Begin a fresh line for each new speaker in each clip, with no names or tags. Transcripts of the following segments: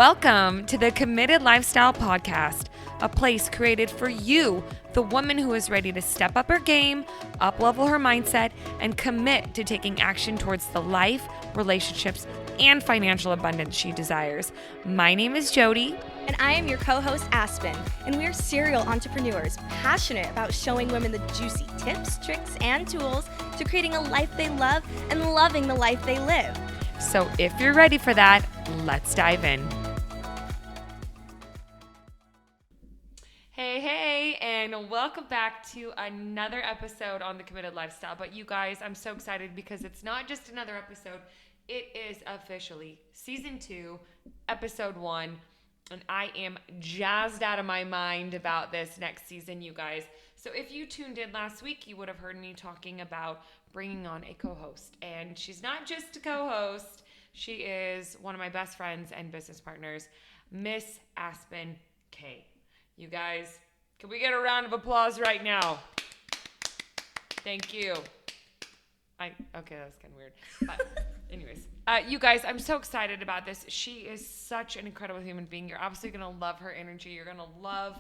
Welcome to the Committed Lifestyle Podcast, a place created for you, the woman who is ready to step up her game, up-level her mindset, and commit to taking action towards the life, relationships, and financial abundance she desires. My name is Jody.
And I am your co-host, Aspen, and we're serial entrepreneurs passionate about showing women the juicy tips, tricks, and tools to creating a life they love and loving the life they live.
So if you're ready for that, let's dive in. Hey, and welcome back to another episode on the Committed Lifestyle. But you guys, I'm so excited because it's not just another episode. It is officially season 2, episode 1. And I am jazzed out of my mind about this next season, you guys. So if you tuned in last week, you would have heard me talking about bringing on a co-host. And she's not just a co-host. She is one of my best friends and business partners, Miss Aspen Kaye. You guys, can we get a round of applause right now? Thank you. Okay, that was kind of weird. But anyways, you guys, I'm so excited about this. She is such an incredible human being. You're absolutely going to love her energy. You're going to love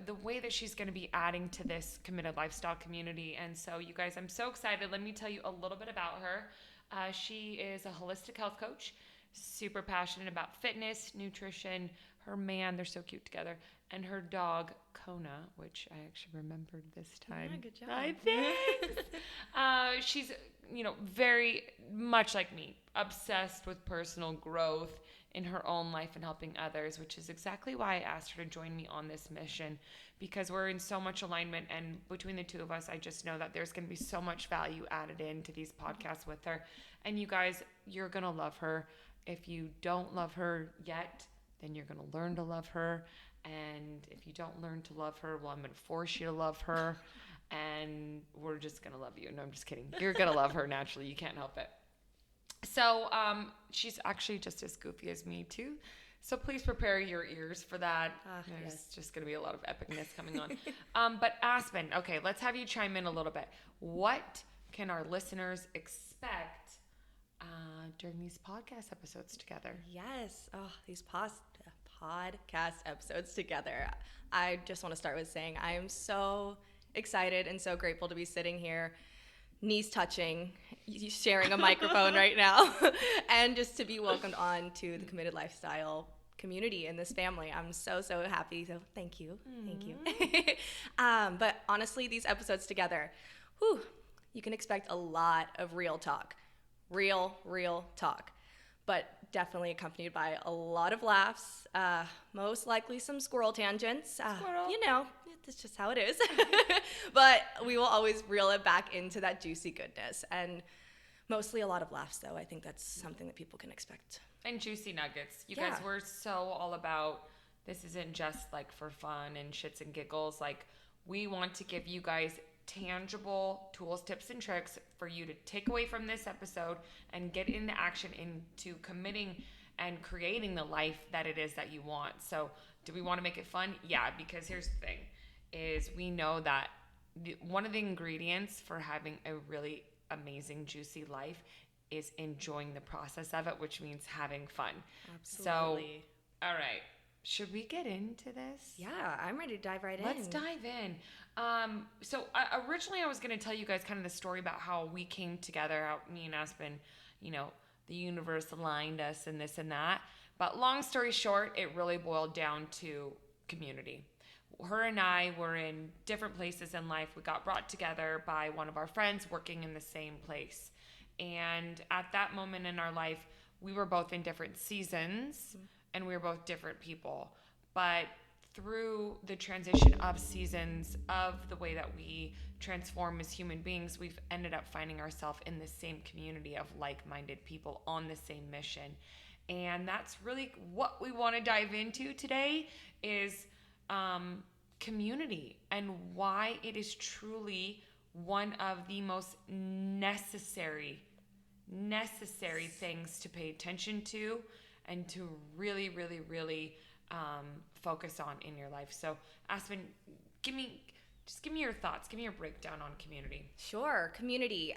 the way that she's going to be adding to this committed lifestyle community. And so, you guys, I'm so excited. Let me tell you a little bit about her. She is a holistic health coach, super passionate about fitness, nutrition. Her man, they're so cute together. And her dog, Kona, which I actually remembered this time.
Yeah, good job.
I think. She's, very much like me, obsessed with personal growth in her own life and helping others, which is exactly why I asked her to join me on this mission, because we're in so much alignment. And between the two of us, I just know that there's going to be so much value added into these podcasts with her. And you guys, you're going to love her. If you don't love her yet, then you're going to learn to love her. And if you don't learn to love her, well, I'm going to force you to love her. And we're just going to love you. No, I'm just kidding. You're going to love her naturally. You can't help it. So she's actually just as goofy as me, too. So please prepare your ears for that. There's just going to be a lot of epicness coming on. But Aspen, okay, let's have you chime in a little bit. What can our listeners expect during these podcast episodes together?
Yes. Oh, these podcast episodes together. I just want to start with saying I am so excited and so grateful to be sitting here, knees touching, sharing a microphone right now, and just to be welcomed on to the Committed Lifestyle community in this family. I'm so happy. So thank you. Thank you. But honestly, these episodes together, you can expect a lot of real talk. Real talk. But definitely accompanied by a lot of laughs, most likely some squirrel tangents.
Squirrel.
That's just how it is. But we will always reel it back into that juicy goodness. And mostly a lot of laughs, though. I think that's something that people can expect.
And juicy nuggets. You guys, we're so all about, this isn't just like for fun and shits and giggles. Like, we want to give you guys tangible tools, tips, and tricks for you to take away from this episode and get into action, into committing and creating the life that it is that you want. So do we want to make it fun? Yeah, because here's the thing, is we know that one of the ingredients for having a really amazing, juicy life is enjoying the process of it, which means having fun.
Absolutely.
So, all right. Should we get into this?
Yeah, I'm ready to dive right in.
Let's dive in. So originally I was going to tell you guys kind of the story about how we came together, how me and Aspen, the universe aligned us and this and that. But long story short, it really boiled down to community. Her and I were in different places in life. We got brought together by one of our friends working in the same place. And at that moment in our life, we were both in different seasons and we were both different people. But through the transition of seasons, of the way that we transform as human beings, we've ended up finding ourselves in the same community of like-minded people on the same mission. And that's really what we want to dive into today, is community, and why it is truly one of the most necessary things to pay attention to and to really focus on in your life. So Aspen, give me your thoughts. Give me your breakdown on community.
Sure. Community.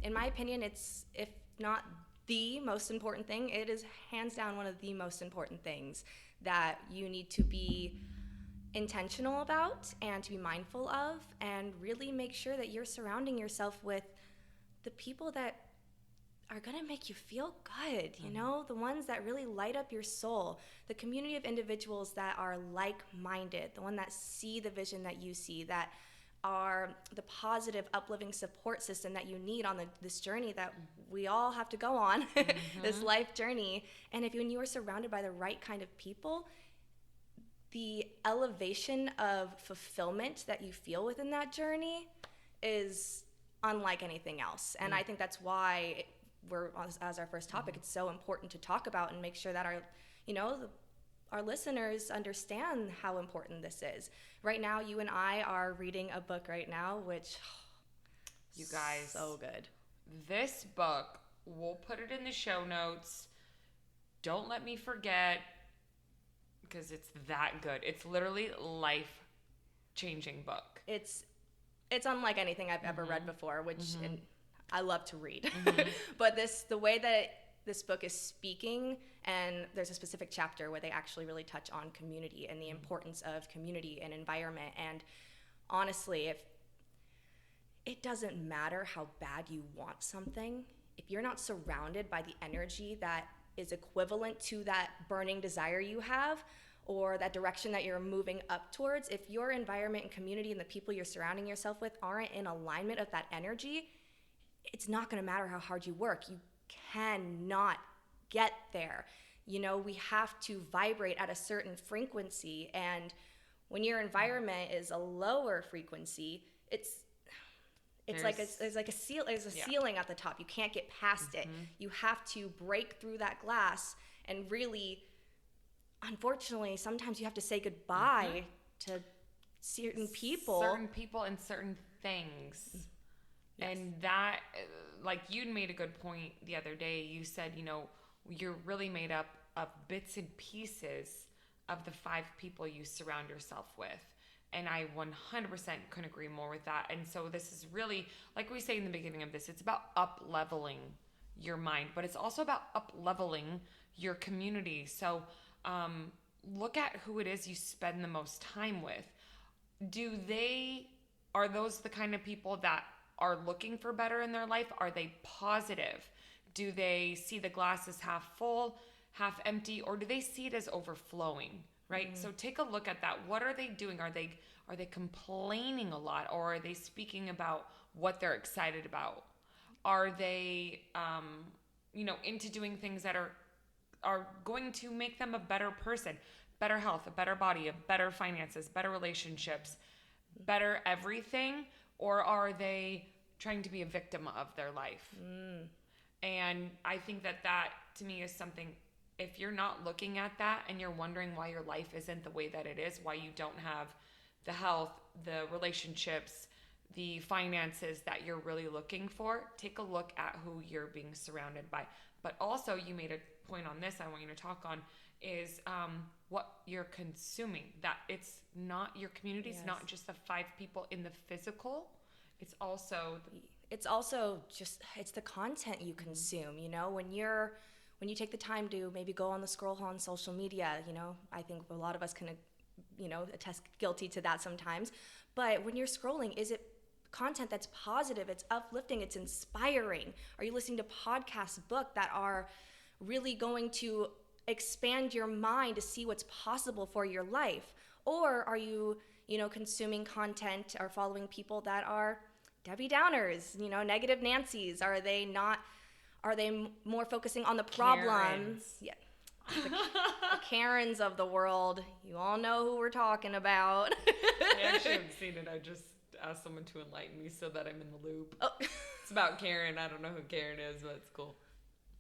In my opinion, it's, if not the most important thing. It is hands down one of the most important things that you need to be intentional about and to be mindful of, and really make sure that you're surrounding yourself with the people that are going to make you feel good, you know, the ones that really light up your soul, the community of individuals that are like-minded, the one that see the vision that you see, that are the positive, uplifting support system that you need on this journey that we all have to go on, this life journey. And when you are surrounded by the right kind of people, the elevation of fulfillment that you feel within that journey is unlike anything else. And I think that's why we're, as our first topic, it's so important to talk about and make sure that our listeners understand how important this is. Right now, you and I are reading a book right now, which,
you guys,
so good. This
book, we'll put it in the show notes. Don't let me forget, because it's that good. It's literally life-changing book.
It's unlike anything I've ever read before, which and I love to read. But the way that this book is speaking, and there's a specific chapter where they actually really touch on community and the importance of community and environment. And honestly, if it doesn't matter how bad you want something, if you're not surrounded by the energy that is equivalent to that burning desire you have, or that direction that you're moving up towards, if your environment and community and the people you're surrounding yourself with aren't in alignment of that energy, it's not going to matter how hard you work. You cannot get there. We have to vibrate at a certain frequency, and when your environment is a lower frequency, there's a ceiling at the top. You can't get past it. You have to break through that glass, and really, unfortunately, sometimes you have to say goodbye to certain people
and certain things.
Yes.
And that, like, you made a good point the other day. You said, you're really made up of bits and pieces of the 5 people you surround yourself with. And I 100% couldn't agree more with that. And so this is really, like we say in the beginning of this, it's about up-leveling your mind, but it's also about up-leveling your community. So look at who it is you spend the most time with. Are those the kind of people that are looking for better in their life? Are they positive? Do they see the glass as half full, half empty, or do they see it as overflowing? Right? So take a look at that. What are they doing? Are they complaining a lot, or are they speaking about what they're excited about? Are they into doing things that are going to make them a better person, better health, a better body, a better finances, better relationships, better everything? Or are they trying to be a victim of their life? And I think that to me is something, if you're not looking at that and you're wondering why your life isn't the way that it is, why you don't have the health, the relationships, the finances that you're really looking for, take a look at who you're being surrounded by. But also, you made a point on this I want you to talk on, is what you're consuming. That it's not your community. It's not just the 5 people in the physical. It's also the content you consume. When you take the time to maybe go on the scroll on social media, I think a lot of us can attest guilty to that sometimes. But when you're scrolling, is it content that's positive, it's uplifting, it's inspiring? Are you listening to podcasts, book that are really going to expand your mind to see what's possible for your life? Or are you, consuming content or following people that are Debbie Downers, negative Nancys? Are they more focusing on the problems? Karens.
Yeah. The Karens of the world. You all know who we're talking about.
I actually haven't seen it. I just asked someone to enlighten me so that I'm in the loop. Oh. It's about Karen. I don't know who Karen is, but it's cool.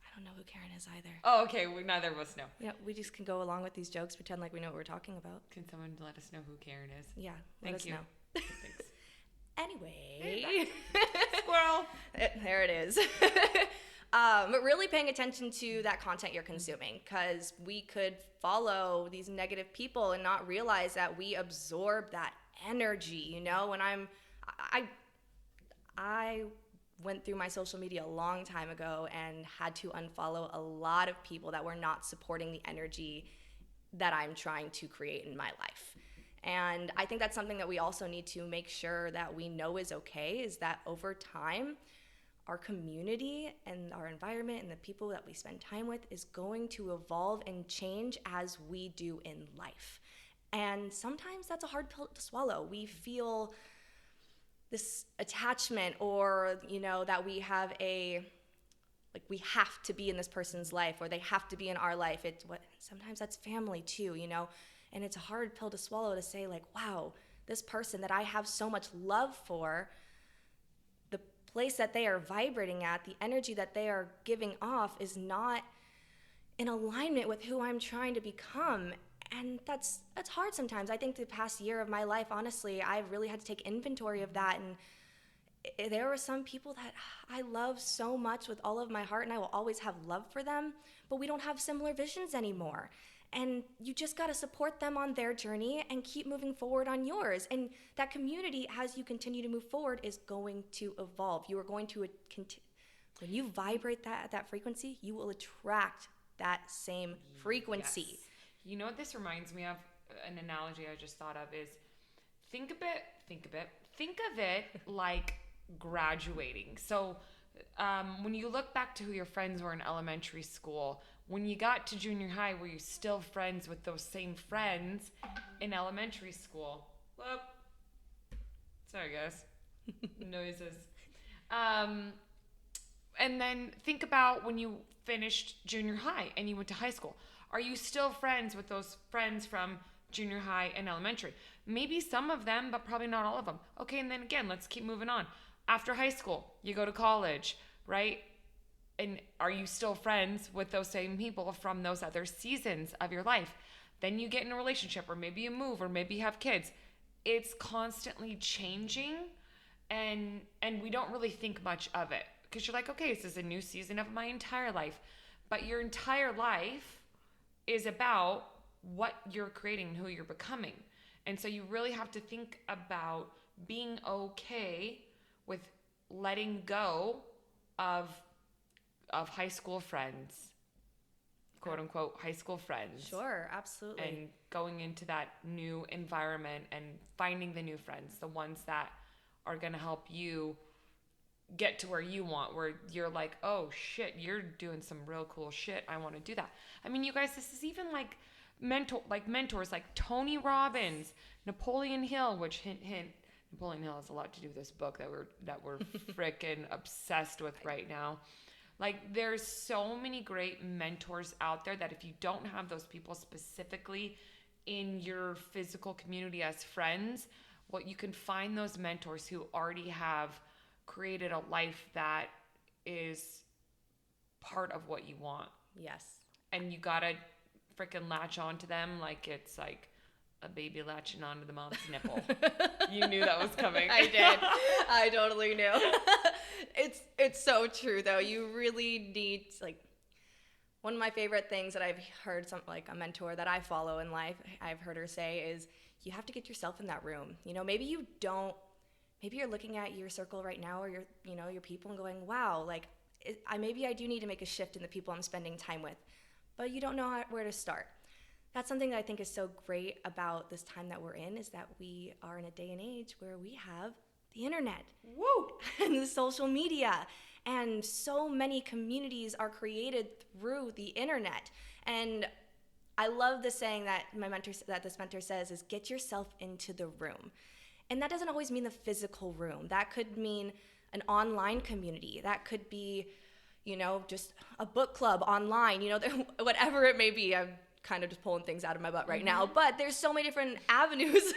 I don't know who Karen is either.
Oh, okay. Neither of us know.
Yeah, we just can go along with these jokes, pretend like we know what we're talking about.
Can someone let us know who Karen is?
Yeah,
let
us
you.
know.
Thanks.
Anyway.
Squirrel.
There it is. But really paying attention to that content you're consuming, because we could follow these negative people and not realize that we absorb that energy. When I went through my social media a long time ago and had to unfollow a lot of people that were not supporting the energy that I'm trying to create in my life. And I think that's something that we also need to make sure that we know is okay, is that over time, our community and our environment and the people that we spend time with is going to evolve and change as we do in life. And sometimes that's a hard pill to swallow. We feel this attachment, or, that we have we have to be in this person's life, or they have to be in our life. Sometimes that's family too, and it's a hard pill to swallow to say, like, wow, this person that I have so much love for, the place that they are vibrating at, the energy that they are giving off is not in alignment with who I'm trying to become. And that's hard sometimes. I think the past year of my life, honestly, I've really had to take inventory of that. And there were some people that I love so much with all of my heart, and I will always have love for them, but we don't have similar visions anymore. And you just got to support them on their journey and keep moving forward on yours. And that community, as you continue to move forward, is going to evolve. You are going to when you vibrate that frequency, you will attract that same frequency.
Yes. You know what this reminds me of? An analogy I just thought of is think of it like graduating. So when you look back to who your friends were in elementary school, when you got to junior high, were you still friends with those same friends in elementary school? Well, sorry guys, noises. And then think about when you finished junior high and you went to high school. Are you still friends with those friends from junior high and elementary? Maybe some of them, but probably not all of them. Okay, and then again, let's keep moving on. After high school, you go to college, right? And are you still friends with those same people from those other seasons of your life? Then you get in a relationship, or maybe you move, or maybe you have kids. It's constantly changing, and we don't really think much of it because you're like, okay, this is a new season of my entire life. But your entire life is about what you're creating and who you're becoming. And so you really have to think about being okay with letting go of high school friends, quote unquote high school friends.
Sure, absolutely.
And going into that new environment and finding the new friends, the ones that are going to help you get to where you want, where you're like, oh shit, you're doing some real cool shit. I want to do that. I mean, you guys, this is even like mentors like Tony Robbins, Napoleon Hill, which hint, Napoleon Hill has a lot to do with this book that we're freaking obsessed with right now. Like, there's so many great mentors out there that if you don't have those people specifically in your physical community as friends, well, you can find those mentors who already have created a life that is part of what you want.
Yes.
And you gotta freaking latch onto them like it's like a baby latching onto the mom's nipple. You knew that was coming.
I did. I totally knew. It's so true though. You really need, like, one of my favorite things that I've heard a mentor that I follow in life, I've heard her say is, you have to get yourself in that room. Maybe you're looking at your circle right now, or your people, and going, wow, like, maybe I do need to make a shift in the people I'm spending time with, but you don't know where to start. That's something that I think is so great about this time that we're in, is that we are in a day and age where we have the internet.
Woo!
And the social media. And so many communities are created through the internet. And I love the saying that this mentor says is, get yourself into the room. And that doesn't always mean the physical room. That could mean an online community. That could be, just a book club online, whatever it may be. I'm kind of just pulling things out of my butt right now, but there's so many different avenues.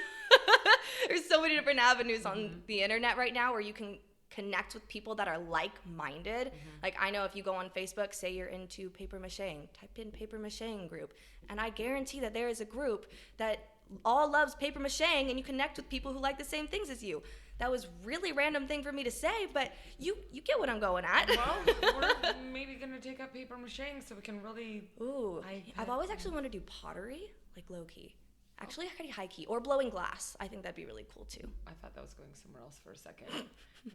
There's so many different avenues on the internet right now where you can connect with people that are like-minded. Like, I know if you go on Facebook, say you're into paper macheing, type in paper macheing group, and I guarantee that there is a group that all loves paper macheing, and you connect with people who like the same things as you. That was really random thing for me to say, but you get what I'm going at.
Well, we're maybe gonna take up paper macheing so we can really.
Ooh, I've always actually wanted to do pottery, like low key. Actually, pretty high key. Or blowing glass. I think that'd be really cool too.
I thought that was going somewhere else for a second.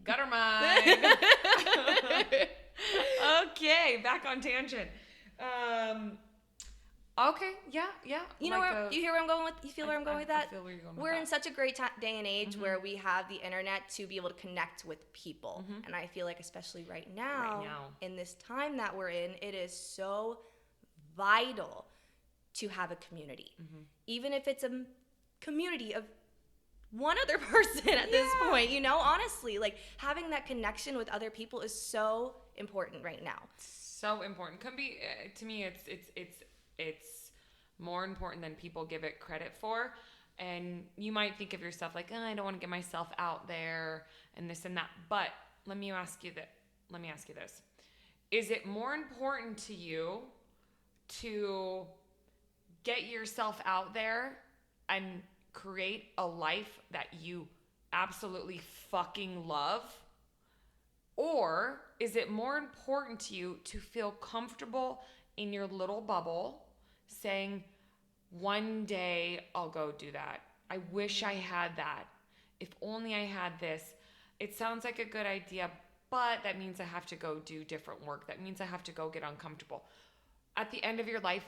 Gutter mind. Okay, back on tangent. Okay, yeah.
You know where you hear where I'm going with? You feel where I'm going with that?
I feel where you're going
We're
with
in such a great day and age where we have the internet to be able to connect with people, and I feel like especially right now, in this time that we're in, it is so vital to have a community, even if it's a community of one other person at this point. You know, honestly, like having that connection with other people is so important right now.
So important. Can be to me. It's more important than people give it credit for. And you might think of yourself like, I don't want to get myself out there and this and that. But let me ask you this. Is it more important to you to get yourself out there and create a life that you absolutely fucking love? Or is it more important to you to feel comfortable in your little bubble saying, one day I'll go do that. I wish I had that. If only I had this. It sounds like a good idea, but that means I have to go do different work. That means I have to go get uncomfortable. At the end of your life,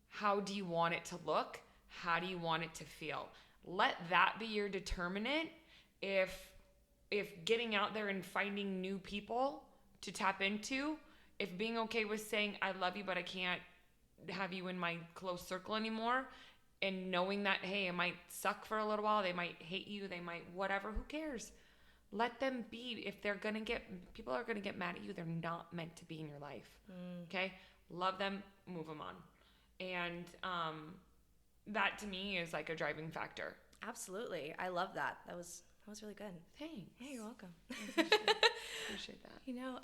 how do you want it to look? How do you want it to feel? Let that be your determinant. If getting out there and finding new people to tap into, if being okay with saying, I love you, but I can't have you in my close circle anymore, and knowing that, hey, it might suck for a little while, they might hate you, they might whatever, who cares? Let them be. If people are gonna get mad at you, they're not meant to be in your life. Okay? Love them, move them on. And that to me is like a driving factor.
Absolutely. I love that. That was really good.
Thanks.
Yeah, you're welcome.
Appreciate that.
You know,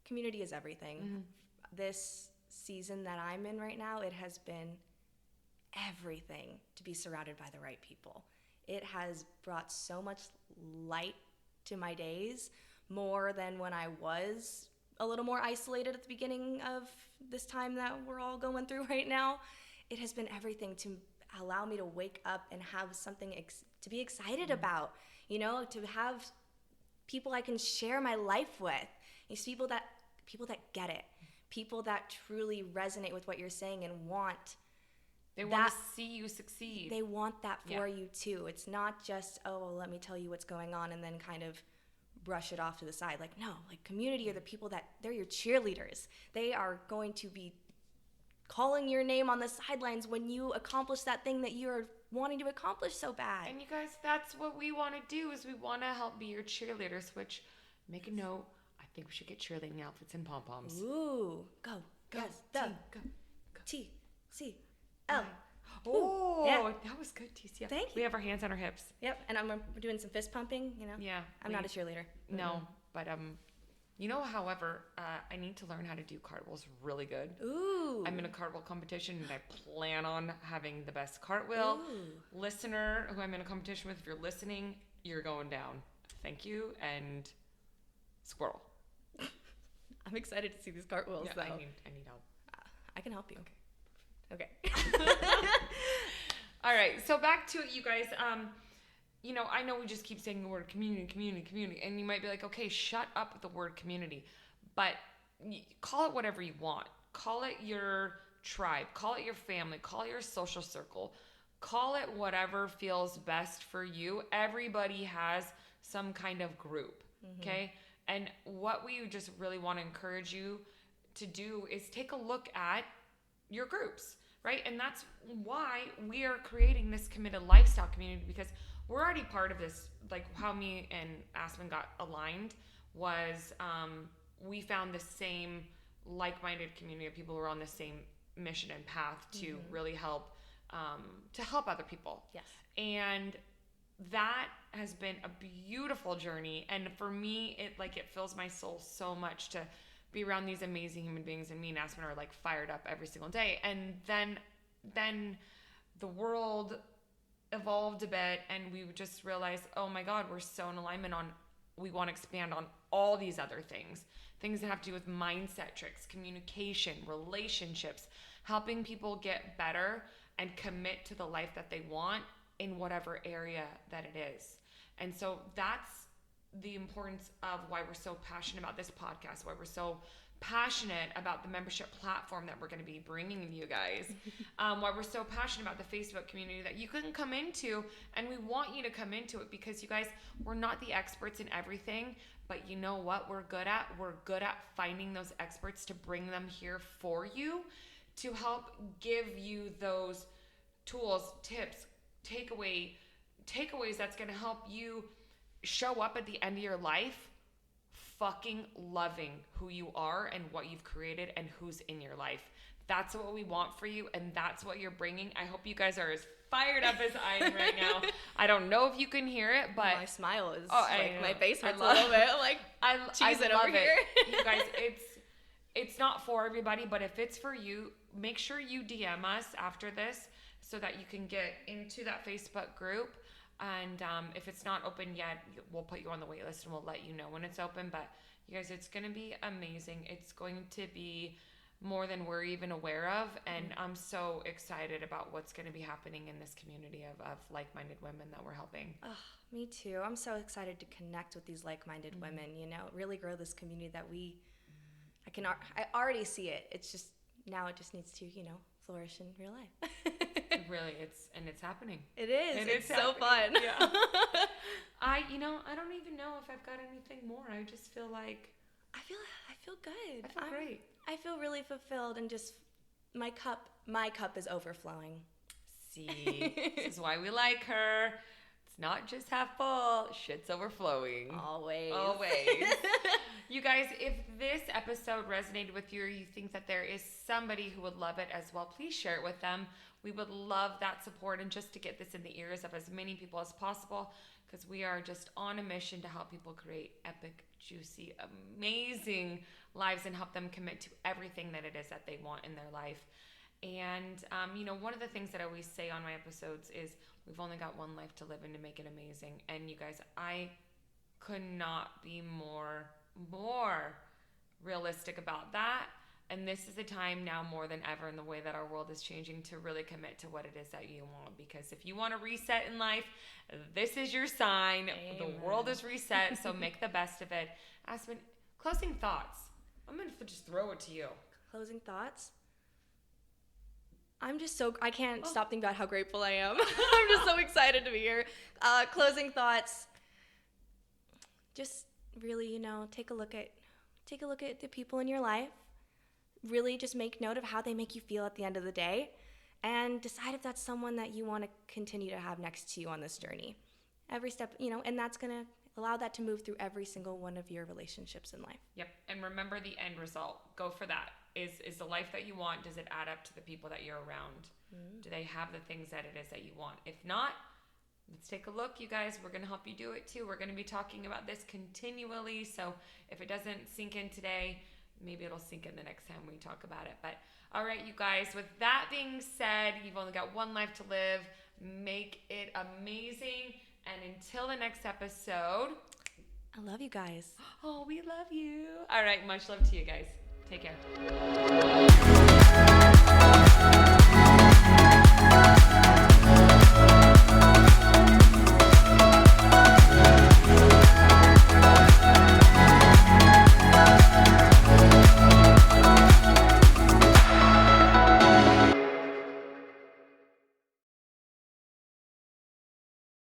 community is everything. This season that I'm in right now, it has been everything to be surrounded by the right people. It has brought so much light to my days, more than when I was a little more isolated at the beginning of this time that we're all going through right now. It has been everything to allow me to wake up and have something to be excited about, you know, to have people I can share my life with. These people that get it, people that truly resonate with what you're saying and want.
They want to see you succeed.
They want that for you too. It's not just, let me tell you what's going on and then kind of brush it off to the side. Like, no, like community are the people they're your cheerleaders. They are going to be calling your name on the sidelines when you accomplish that thing that you're wanting to accomplish so bad.
And you guys, that's what we want to do, is we want to help be your cheerleaders, which, make a note, I think we should get cheerleading outfits and pom-poms.
Ooh, go. Yes,
go.
T-C-L.
Oh,
yeah.
That was good, TC.
Thank you.
We have our hands on our hips.
Yep, and we're doing some fist pumping, you know?
Yeah.
I'm not a cheerleader.
No, but you know, however, I need to learn how to do cartwheels really good.
Ooh.
I'm in a cartwheel competition, and I plan on having the best cartwheel.
Ooh.
Listener who I'm in a competition with, if you're listening, you're going down. Thank you, and squirrel.
I'm excited to see these cartwheels, though.
I need help.
I can help you. Okay.
All right, so back to it, you guys. You know, I know we just keep saying the word community, and you might be like, okay, shut up with the word community, but call it whatever you want. Call it your tribe, call it your family, call it your social circle, call it whatever feels best for you. Everybody has some kind of group, okay? And what we just really want to encourage you to do is take a look at your groups, right? And that's why we are creating this committed lifestyle community, because we're already part of this. Like how me and Aspen got aligned was we found the same like-minded community of people who are on the same mission and path to really help other people.
Yes.
And that has been a beautiful journey. And for me, it fills my soul so much to be around these amazing human beings, and me and Aspen are like fired up every single day. And then the world evolved a bit, and we just realized, oh my God, we're so in alignment on, we want to expand on all these other things that have to do with mindset tricks, communication, relationships, helping people get better and commit to the life that they want in whatever area that it is. And so that's the importance of why we're so passionate about this podcast, why we're so passionate about the membership platform that we're going to be bringing you guys, why we're so passionate about the Facebook community that you can come into, and we want you to come into it because you guys, we're not the experts in everything, but you know what we're good at? We're good at finding those experts to bring them here for you to help give you those tools, tips, takeaways that's going to help you show up at the end of your life fucking loving who you are and what you've created and who's in your life. That's what we want for you, and that's what you're bringing. I hope you guys are as fired up as I am right now. I don't know if you can hear it, but
my smile is my face hurts a little bit. I'm like
I
cheesing
love
over here.
You guys, it's not for everybody, but if it's for you, make sure you DM us after this so that you can get into that Facebook group. And if it's not open yet, we'll put you on the wait list and we'll let you know when it's open. But you guys, it's going to be amazing. It's going to be more than we're even aware of. And I'm so excited about what's going to be happening in this community of like-minded women that we're helping.
Oh, me too. I'm so excited to connect with these like-minded women, really grow this community that I already see it. It's just, now it just needs to, flourish in real life.
Really, it's happening.
It is. It's so
happening.
fun.
Yeah. I don't even know if I've got anything more. I just feel like
I feel good.
I feel great.
I feel really fulfilled, and just my cup is overflowing.
See, this is why we like her. It's not just half full, shit's overflowing.
Always.
You guys, if this episode resonated with you or you think that there is somebody who would love it as well, please share it with them. We would love that support and just to get this in the ears of as many people as possible, because we are just on a mission to help people create epic, juicy, amazing lives and help them commit to everything that it is that they want in their life. And, one of the things that I always say on my episodes is we've only got one life to live and to make it amazing. And you guys, I could not be more realistic about that. And this is the time now more than ever in the way that our world is changing to really commit to what it is that you want. Because if you want to reset in life, this is your sign.
Amen.
The world is reset, so make the best of it. Aspen, closing thoughts. I'm going to just throw it to you.
Closing thoughts? I can't stop thinking about how grateful I am. I'm just so excited to be here. Closing thoughts. Just really, take a look at the people in your life. Really just make note of how they make you feel at the end of the day, and decide if that's someone that you want to continue to have next to you on this journey. Every step, and that's going to allow that to move through every single one of your relationships in life.
Yep. And remember the end result. Go for that. Is the life that you want, does it add up to the people that you're around? Do they have the things that it is that you want? If not, let's take a look, you guys. We're going to help you do it too. We're going to be talking about this continually. So if it doesn't sink in today, maybe it'll sink in the next time we talk about it. But all right, you guys, with that being said, you've only got one life to live. Make it amazing. And until the next episode,
I love you guys.
Oh, we love you. All right, much love to you guys. Take care.